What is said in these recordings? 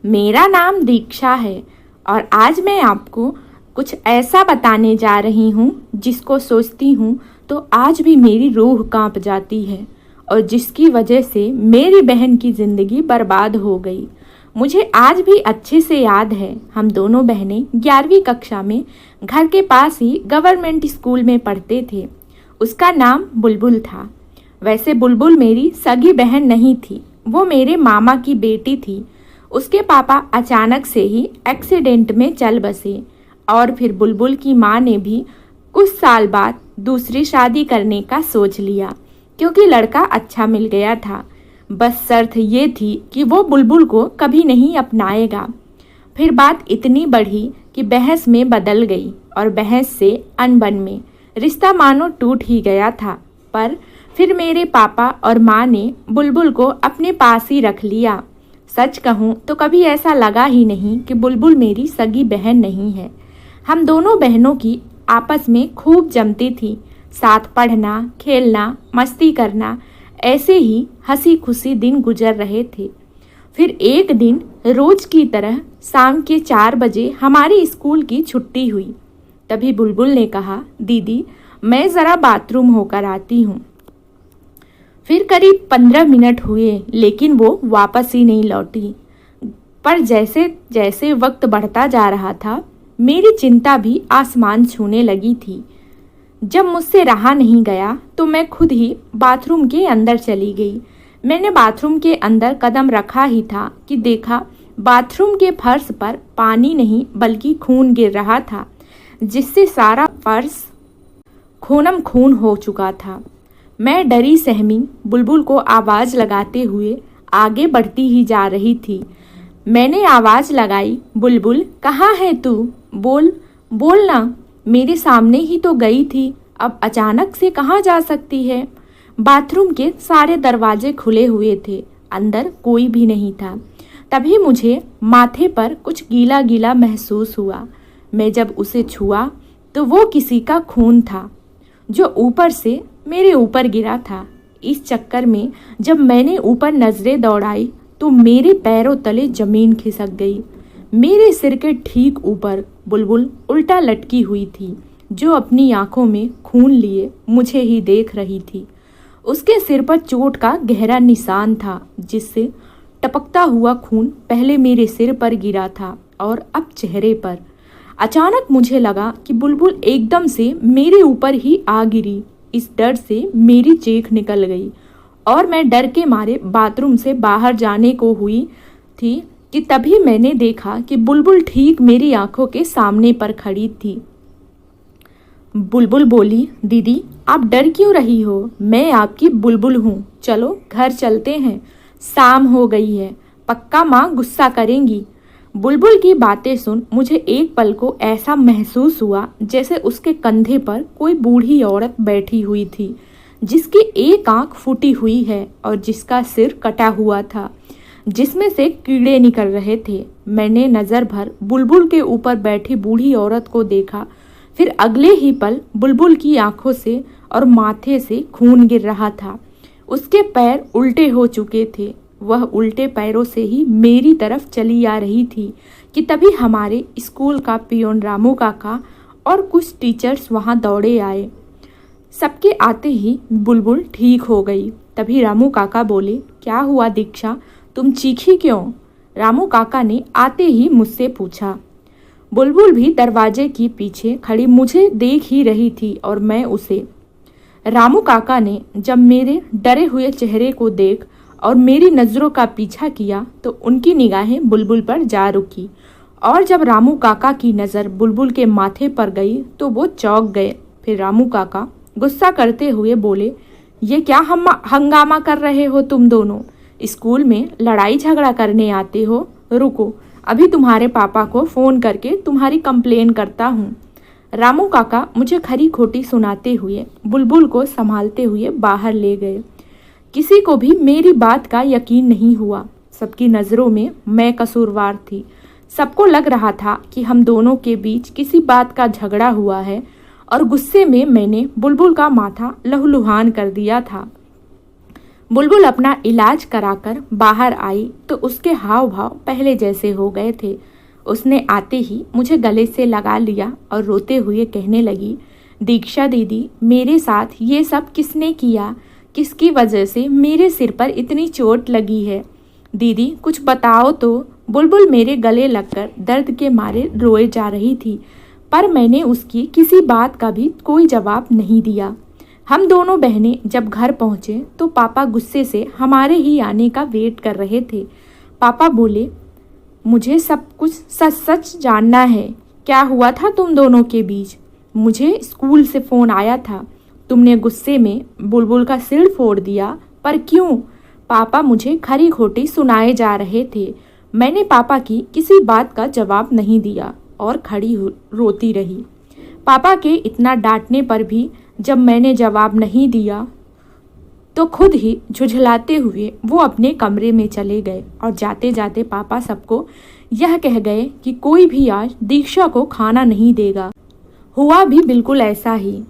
मेरा नाम दीक्षा है और आज मैं आपको कुछ ऐसा बताने जा रही हूँ जिसको सोचती हूँ तो आज भी मेरी रूह कांप जाती है और जिसकी वजह से मेरी बहन की ज़िंदगी बर्बाद हो गई। मुझे आज भी अच्छे से याद है, हम दोनों बहनें 11वीं कक्षा में घर के पास ही गवर्नमेंट स्कूल में पढ़ते थे। उसका नाम बुलबुल था। वैसे बुलबुल मेरी सगी बहन नहीं थी, वो मेरे मामा की बेटी थी। उसके पापा अचानक से ही एक्सीडेंट में चल बसे और फिर बुलबुल की माँ ने भी कुछ साल बाद दूसरी शादी करने का सोच लिया क्योंकि लड़का अच्छा मिल गया था। बस शर्त ये थी कि वो बुलबुल को कभी नहीं अपनाएगा। फिर बात इतनी बढ़ी कि बहस में बदल गई और बहस से अनबन में रिश्ता मानो टूट ही गया था। पर फिर मेरे पापा और माँ ने बुलबुल को अपने पास ही रख लिया। सच कहूँ तो कभी ऐसा लगा ही नहीं कि बुलबुल मेरी सगी बहन नहीं है। हम दोनों बहनों की आपस में खूब जमती थी, साथ पढ़ना, खेलना, मस्ती करना, ऐसे ही हंसी खुशी दिन गुजर रहे थे। फिर एक दिन रोज की तरह शाम के 4 बजे हमारी स्कूल की छुट्टी हुई। तभी बुलबुल ने कहा, दीदी मैं ज़रा बाथरूम होकर आती हूँ। फिर करीब 15 मिनट हुए लेकिन वो वापस ही नहीं लौटी। पर जैसे जैसे वक्त बढ़ता जा रहा था मेरी चिंता भी आसमान छूने लगी थी। जब मुझसे रहा नहीं गया तो मैं खुद ही बाथरूम के अंदर चली गई। मैंने बाथरूम के अंदर कदम रखा ही था कि देखा बाथरूम के फर्श पर पानी नहीं बल्कि खून गिर रहा था, जिससे सारा फर्श खूनम खून हो चुका था। मैं डरी सहमी बुलबुल को आवाज़ लगाते हुए आगे बढ़ती ही जा रही थी। मैंने आवाज़ लगाई, बुलबुल कहाँ है तू? बोल ना, मेरे सामने ही तो गई थी, अब अचानक से कहाँ जा सकती है? बाथरूम के सारे दरवाजे खुले हुए थे, अंदर कोई भी नहीं था। तभी मुझे माथे पर कुछ गीला गीला महसूस हुआ। मैं जब उसे छुआ तो वो किसी का खून था जो ऊपर से मेरे ऊपर गिरा था। इस चक्कर में जब मैंने ऊपर नजरें दौड़ाई तो मेरे पैरों तले जमीन खिसक गई। मेरे सिर के ठीक ऊपर बुलबुल उल्टा लटकी हुई थी, जो अपनी आंखों में खून लिए मुझे ही देख रही थी। उसके सिर पर चोट का गहरा निशान था, जिससे टपकता हुआ खून पहले मेरे सिर पर गिरा था और अब चेहरे पर। अचानक मुझे लगा कि बुलबुल एकदम से मेरे ऊपर ही आ गिरी। इस डर से मेरी चीख निकल गई और मैं डर के मारे बाथरूम से बाहर जाने को हुई थी कि तभी मैंने देखा कि बुलबुल ठीक मेरी आंखों के सामने पर खड़ी थी। बुलबुल बोली, दीदी आप डर क्यों रही हो? मैं आपकी बुलबुल हूँ, चलो घर चलते हैं, शाम हो गई है, पक्का माँ गुस्सा करेंगी। बुलबुल की बातें सुन मुझे एक पल को ऐसा महसूस हुआ जैसे उसके कंधे पर कोई बूढ़ी औरत बैठी हुई थी, जिसकी एक आंख फूटी हुई है और जिसका सिर कटा हुआ था, जिसमें से कीड़े निकल रहे थे। मैंने नज़र भर बुलबुल के ऊपर बैठी बूढ़ी औरत को देखा। फिर अगले ही पल बुलबुल की आंखों से और माथे से खून गिर रहा था। उसके पैर उल्टे हो चुके थे। वह उल्टे पैरों से ही मेरी तरफ चली आ रही थी कि तभी हमारे स्कूल का पियोन रामू काका और कुछ टीचर्स वहां दौड़े आए। सबके आते ही बुलबुल ठीक हो गई। तभी रामू काका बोले, क्या हुआ दीक्षा, तुम चीखी क्यों? रामू काका ने आते ही मुझसे पूछा। बुलबुल भी दरवाजे के पीछे खड़ी मुझे देख ही रही थी और मैं उसे। रामू काका ने जब मेरे डरे हुए चेहरे को देख और मेरी नज़रों का पीछा किया तो उनकी निगाहें बुलबुल पर जा रुकी और जब रामू काका की नज़र बुलबुल के माथे पर गई तो वो चौंक गए। फिर रामू काका गुस्सा करते हुए बोले, ये क्या हंगामा कर रहे हो तुम दोनों? स्कूल में लड़ाई झगड़ा करने आते हो? रुको, अभी तुम्हारे पापा को फ़ोन करके तुम्हारी कंप्लेन करता हूँ। रामू काका मुझे खरी खोटी सुनाते हुए बुलबुल को संभालते हुए बाहर ले गए। किसी को भी मेरी बात का यकीन नहीं हुआ। सबकी नज़रों में मैं कसूरवार थी। सबको लग रहा था कि हम दोनों के बीच किसी बात का झगड़ा हुआ है और गुस्से में मैंने बुलबुल का माथा लहूलुहान कर दिया था। बुलबुल अपना इलाज कराकर बाहर आई तो उसके हाव भाव पहले जैसे हो गए थे। उसने आते ही मुझे गले से लगा लिया और रोते हुए कहने लगी, दीक्षा दीदी, मेरे साथ ये सब किसने किया? किसकी वजह से मेरे सिर पर इतनी चोट लगी है? दीदी कुछ बताओ तो। बुलबुल मेरे गले लगकर दर्द के मारे रोए जा रही थी, पर मैंने उसकी किसी बात का भी कोई जवाब नहीं दिया। हम दोनों बहनें जब घर पहुंचे तो पापा गुस्से से हमारे ही आने का वेट कर रहे थे। पापा बोले, मुझे सब कुछ सच सच जानना है। क्या हुआ था तुम दोनों के बीच? मुझे स्कूल से फ़ोन आया था, तुमने गुस्से में बुलबुल का सिर फोड़ दिया, पर क्यों? पापा मुझे खरी खोटी सुनाए जा रहे थे। मैंने पापा की किसी बात का जवाब नहीं दिया और खड़ी रोती रही। पापा के इतना डांटने पर भी जब मैंने जवाब नहीं दिया तो खुद ही झुझलाते हुए वो अपने कमरे में चले गए और जाते जाते पापा सबको यह कह गए कि कोई भी आज दीक्षा को खाना नहीं देगा। हुआ भी बिल्कुल ऐसा ही।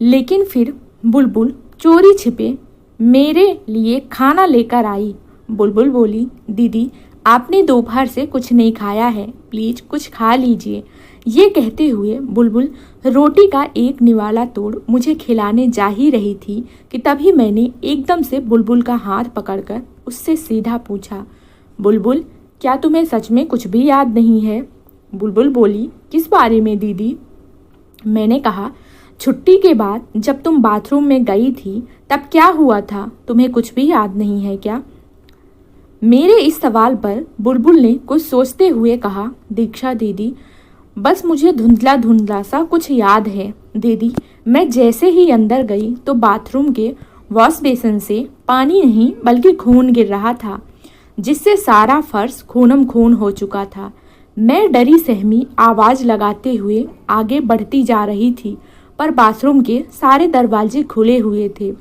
लेकिन फिर बुलबुल चोरी छिपे मेरे लिए खाना लेकर आई। बुलबुल बोली, दीदी आपने दोपहर से कुछ नहीं खाया है, प्लीज कुछ खा लीजिए। ये कहते हुए बुलबुल रोटी का एक निवाला तोड़ मुझे खिलाने जा ही रही थी कि तभी मैंने एकदम से बुलबुल का हाथ पकड़कर उससे सीधा पूछा, बुलबुल क्या तुम्हें सच में कुछ भी याद नहीं है? बुलबुल बोली, किस बारे में दीदी? मैंने कहा, छुट्टी के बाद जब तुम बाथरूम में गई थी तब क्या हुआ था, तुम्हें कुछ भी याद नहीं है क्या? मेरे इस सवाल पर बुलबुल ने कुछ सोचते हुए कहा, दीक्षा दीदी बस मुझे धुंधला धुंधला सा कुछ याद है। दीदी मैं जैसे ही अंदर गई तो बाथरूम के वॉश बेसिन से पानी नहीं बल्कि खून गिर रहा था, जिससे सारा फर्श खूनम खून हो चुका था। मैं डरी सहमी आवाज़ लगाते हुए आगे बढ़ती जा रही थी, पर बाथरूम के सारे दरवाजे खुले हुए थे।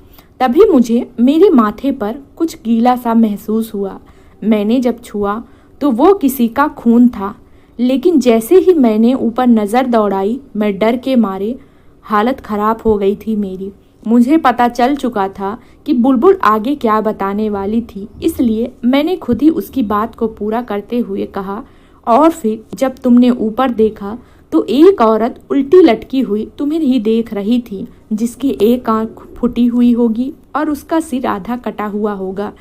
तभी मुझे मेरे माथे पर कुछ गीला सा महसूस हुआ। मैंने जब छुआ तो वो किसी का खून था, लेकिन जैसे ही मैंने ऊपर नज़र दौड़ाई मैं डर के मारे हालत ख़राब हो गई थी मेरी। मुझे पता चल चुका था कि बुलबुल आगे क्या बताने वाली थी, इसलिए मैंने खुद ही उसकी बात को पूरा करते हुए कहा, और फिर जब तुमने ऊपर देखा तो एक औरत उल्टी लटकी हुई तुम्हें ही देख रही थी, जिसकी एक आंख फूटी हुई होगी और उसका सिर आधा कटा हुआ होगा,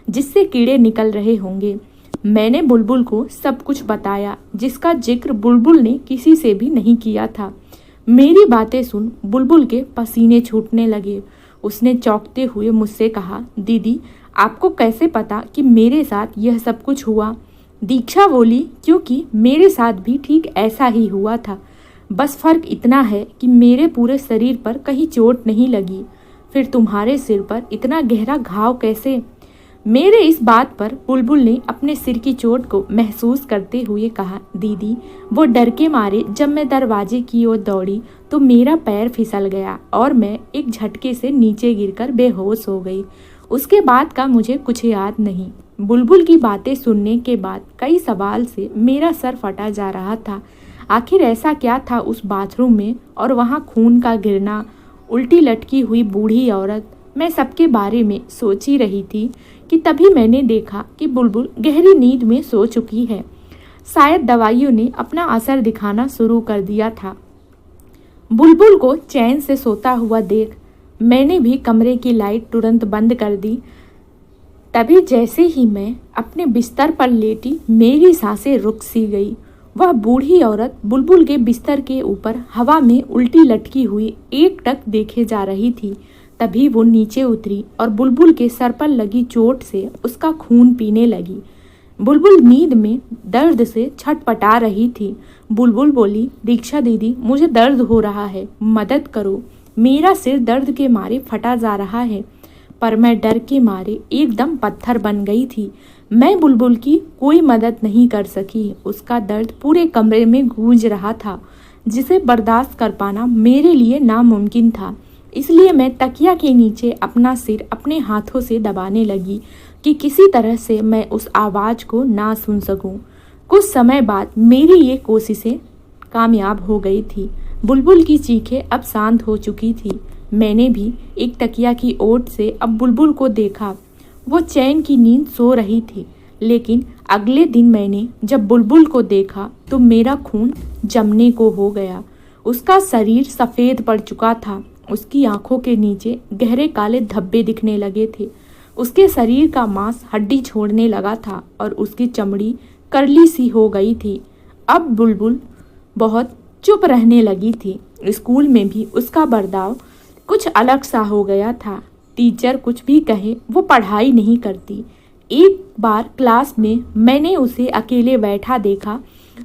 जिससे कीड़े निकल रहे होंगे। मैंने बुलबुल को सब कुछ बताया, जिसका जिक्र बुलबुल ने किसी से भी नहीं किया था। मेरी बातें सुन बुलबुल के पसीने छूटने लगे। उसने चौंकते हुए मुझसे कहा, दीदी आपको कैसे पता कि मेरे साथ यह सब कुछ हुआ? दीक्षा बोली, क्योंकि मेरे साथ भी ठीक ऐसा ही हुआ था, बस फर्क इतना है कि मेरे पूरे शरीर पर कहीं चोट नहीं लगी। फिर तुम्हारे सिर पर इतना गहरा घाव कैसे? मेरे इस बात पर बुलबुल ने अपने सिर की चोट को महसूस करते हुए कहा, दीदी वो डर के मारे जब मैं दरवाजे की ओर दौड़ी तो मेरा पैर फिसल गया और मैं एक झटके से नीचे गिरकर बेहोश हो गई। उसके बाद का मुझे कुछ याद नहीं। बुलबुल की बातें सुनने के बाद कई सवाल से मेरा सर फटा जा रहा था। आखिर ऐसा क्या था उस बाथरूम में, और वहाँ खून का गिरना, उल्टी लटकी हुई बूढ़ी औरत। मैं सबके बारे में सोच ही रही थी कि तभी मैंने देखा कि बुलबुल गहरी नींद में सो चुकी है। शायद दवाइयों ने अपना असर दिखाना शुरू कर दिया था। बुलबुल को चैन से सोता हुआ देख मैंने भी कमरे की लाइट तुरंत बंद कर दी। तभी जैसे ही मैं अपने बिस्तर पर लेटी मेरी सांसें रुक सी गई। वह बूढ़ी औरत बुलबुल के बिस्तर के ऊपर हवा में उल्टी लटकी हुई एकटक देखे जा रही थी। तभी वो नीचे उतरी और बुलबुल के सर पर लगी चोट से उसका खून पीने लगी। बुलबुल नींद में दर्द से छटपटा रही थी। बुलबुल बोली, दीक्षा दीदी मुझे दर्द हो रहा है, मदद करो, मेरा सिर दर्द के मारे फटा जा रहा है। पर मैं डर के मारे एकदम पत्थर बन गई थी। मैं बुलबुल की कोई मदद नहीं कर सकी। उसका दर्द पूरे कमरे में गूंज रहा था, जिसे बर्दाश्त कर पाना मेरे लिए नामुमकिन था। इसलिए मैं तकिया के नीचे अपना सिर अपने हाथों से दबाने लगी कि किसी तरह से मैं उस आवाज़ को ना सुन सकूं। कुछ समय बाद मेरी ये कोशिशें कामयाब हो गई थी। बुलबुल की चीखें अब शांत हो चुकी थी। मैंने भी एक तकिया की ओट से अब बुलबुल को देखा। वो चैन की नींद सो रही थी। लेकिन अगले दिन मैंने जब बुलबुल को देखा तो मेरा खून जमने को हो गया। उसका शरीर सफ़ेद पड़ चुका था। उसकी आंखों के नीचे गहरे काले धब्बे दिखने लगे थे। उसके शरीर का मांस हड्डी छोड़ने लगा था और उसकी चमड़ी करली सी हो गई थी। अब बुलबुल बहुत चुप रहने लगी थी। स्कूल में भी उसका बर्ताव कुछ अलग सा हो गया था। टीचर कुछ भी कहे वो पढ़ाई नहीं करती। एक बार क्लास में मैंने उसे अकेले बैठा देखा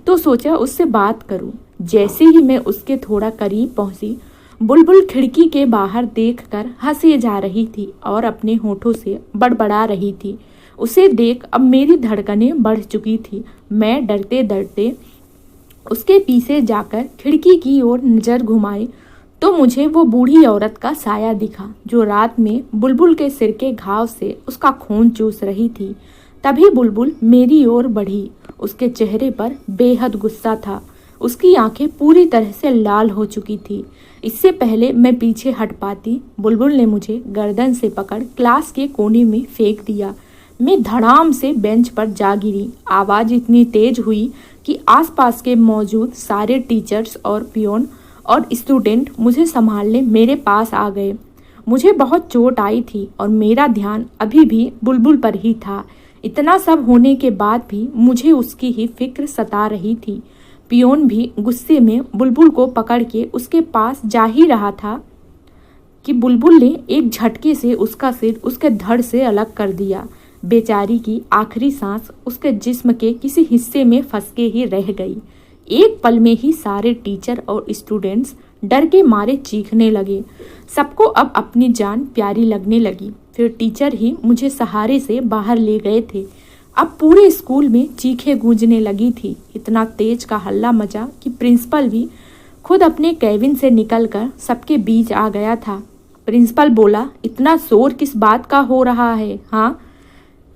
तो सोचा उससे बात करूं। जैसे ही मैं उसके थोड़ा करीब पहुंची, बुलबुल खिड़की के बाहर देखकर हंसे जा रही थी और अपने होठों से बड़बड़ा रही थी। उसे देख अब मेरी धड़कनें बढ़ चुकी थी। मैं डरते डरते उसके पीछे जाकर खिड़की की ओर नजर घुमाई तो मुझे वो बूढ़ी औरत का साया दिखा जो रात में बुलबुल के सिर के घाव से उसका खून चूस रही थी। तभी बुलबुल मेरी ओर बढ़ी। उसके चेहरे पर बेहद गुस्सा था। उसकी आंखें पूरी तरह से लाल हो चुकी थी। इससे पहले मैं पीछे हट पाती, बुलबुल ने मुझे गर्दन से पकड़ क्लास के कोने में फेंक दिया। मैं धड़ाम से बेंच पर जा गिरी। आवाज़ इतनी तेज हुई कि आसपास के मौजूद सारे टीचर्स और पियोन और स्टूडेंट मुझे संभालने मेरे पास आ गए। मुझे बहुत चोट आई थी और मेरा ध्यान अभी भी बुलबुल पर ही था। इतना सब होने के बाद भी मुझे उसकी ही फिक्र सता रही थी। पियोन भी गुस्से में बुलबुल को पकड़ के उसके पास जा ही रहा था कि बुलबुल ने एक झटके से उसका सिर उसके धड़ से अलग कर दिया। बेचारी की आखिरी सांस उसके जिस्म के किसी हिस्से में फंस के ही रह गई। एक पल में ही सारे टीचर और स्टूडेंट्स डर के मारे चीखने लगे। सबको अब अपनी जान प्यारी लगने लगी। फिर टीचर ही मुझे सहारे से बाहर ले गए थे। अब पूरे स्कूल में चीखें गूंजने लगी थी। इतना तेज का हल्ला मचा कि प्रिंसिपल भी खुद अपने कैबिन से निकलकर सबके बीच आ गया था। प्रिंसिपल बोला, इतना शोर किस बात का हो रहा है? हाँ,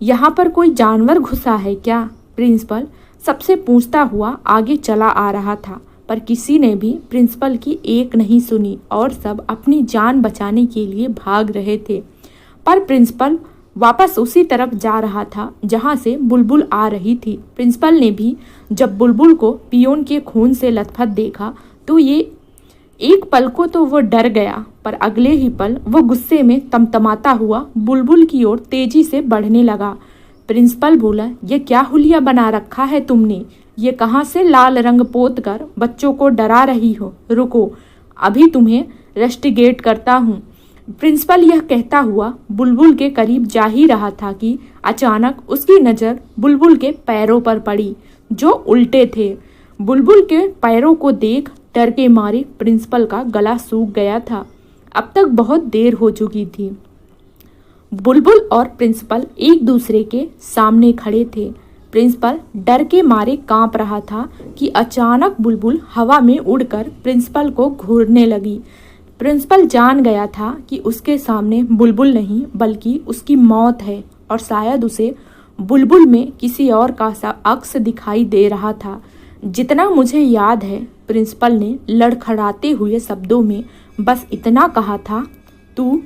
यहाँ पर कोई जानवर घुसा है क्या? प्रिंसिपल सबसे पूछता हुआ आगे चला आ रहा था, पर किसी ने भी प्रिंसिपल की एक नहीं सुनी और सब अपनी जान बचाने के लिए भाग रहे थे। पर प्रिंसिपल वापस उसी तरफ जा रहा था जहाँ से बुलबुल आ रही थी। प्रिंसिपल ने भी जब बुलबुल को पियोन के खून से लथपथ देखा तो ये एक पल को तो वो डर गया, पर अगले ही पल वो गुस्से में तमतमाता हुआ बुलबुल की ओर तेजी से बढ़ने लगा। प्रिंसिपल बोला, ये क्या हुलिया बना रखा है तुमने? ये कहाँ से लाल रंग पोत कर बच्चों को डरा रही हो? रुको, अभी तुम्हें रस्टिगेट करता हूँ। प्रिंसिपल यह कहता हुआ बुलबुल के करीब जा ही रहा था कि अचानक उसकी नज़र बुलबुल के पैरों पर पड़ी जो उल्टे थे। बुलबुल के पैरों को देख डर के मारे प्रिंसिपल का गला सूख गया था। अब तक बहुत देर हो चुकी थी। बुलबुल और प्रिंसिपल एक दूसरे के सामने खड़े थे। प्रिंसिपल डर के मारे कांप रहा था कि अचानक बुलबुल हवा में उड़कर प्रिंसिपल को घूरने लगी। प्रिंसिपल जान गया था कि उसके सामने बुलबुल नहीं बल्कि उसकी मौत है और शायद उसे बुलबुल में किसी और का सा अक्स दिखाई दे रहा था। जितना मुझे याद है, प्रिंसिपल ने लड़खड़ाते हुए शब्दों में बस इतना कहा था, तू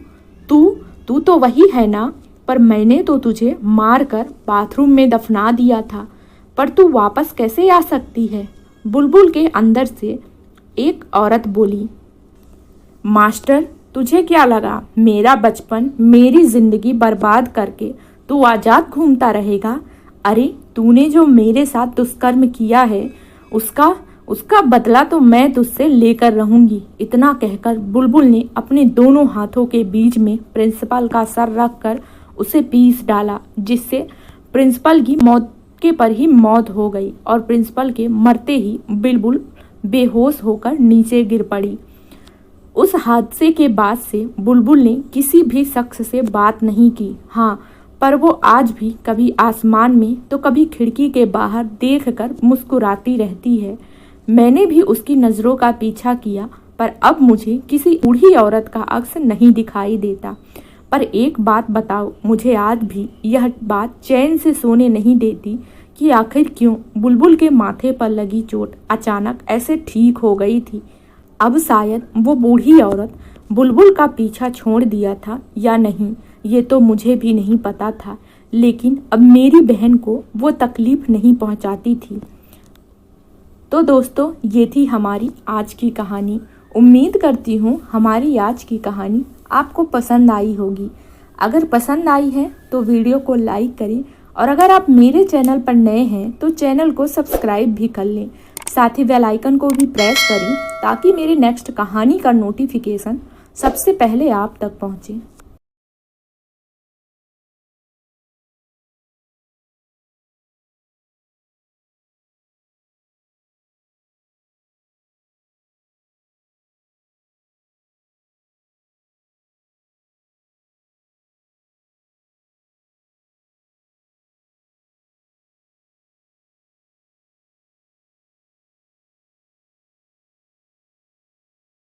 तू तू तो वही है ना? पर मैंने तो तुझे मारकर बाथरूम में दफना दिया था, पर तू वापस कैसे आ सकती है? बुलबुल के अंदर से एक औरत बोली। मास्टर, तुझे क्या लगा मेरा बचपन, मेरी जिंदगी बर्बाद करके तू आज़ाद घूमता रहेगा? अरे, तूने जो मेरे साथ दुष्कर्म किया है उसका बदला तो मैं तुझसे लेकर रहूंगी। इतना कहकर बुलबुल ने अपने दोनों हाथों के बीच में प्रिंसिपल का सर रखकर उसे पीस डाला, जिससे प्रिंसिपल की मौके पर ही मौत हो गई और प्रिंसिपल के मरते ही बुलबुल बेहोश होकर नीचे गिर पड़ी। उस हादसे के बाद से बुलबुल ने किसी भी शख्स से बात नहीं की। हाँ, पर वो आज भी कभी आसमान में तो कभी खिड़की के बाहर देखकर मुस्कुराती रहती है। मैंने भी उसकी नज़रों का पीछा किया, पर अब मुझे किसी बूढ़ी औरत का अक्स नहीं दिखाई देता। पर एक बात बताओ, मुझे आज भी यह बात चैन से सोने नहीं देती कि आखिर क्यों बुलबुल के माथे पर लगी चोट अचानक ऐसे ठीक हो गई थी। अब शायद वो बूढ़ी औरत बुलबुल का पीछा छोड़ दिया था या नहीं, ये तो मुझे भी नहीं पता था, लेकिन अब मेरी बहन को वो तकलीफ़ नहीं पहुंचाती थी। तो दोस्तों, ये थी हमारी आज की कहानी। उम्मीद करती हूँ हमारी आज की कहानी आपको पसंद आई होगी। अगर पसंद आई है तो वीडियो को लाइक करें, और अगर आप मेरे चैनल पर नए हैं तो चैनल को सब्सक्राइब भी कर लें। साथ ही बेल आइकन को भी प्रेस करें ताकि मेरी नेक्स्ट कहानी का नोटिफिकेशन सबसे पहले आप तक पहुँचे।